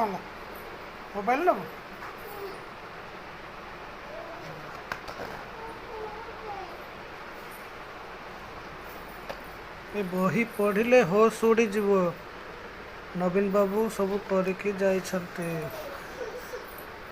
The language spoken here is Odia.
ହେଲା ମୋବାଇଲ ନେବୁ ଏ ବହି ପଢ଼ିଲେ ହୋସ୍ ଉଡ଼ିଯିବ। ନବୀନ ବାବୁ ସବୁ କରିକି ଯାଇଛନ୍ତି।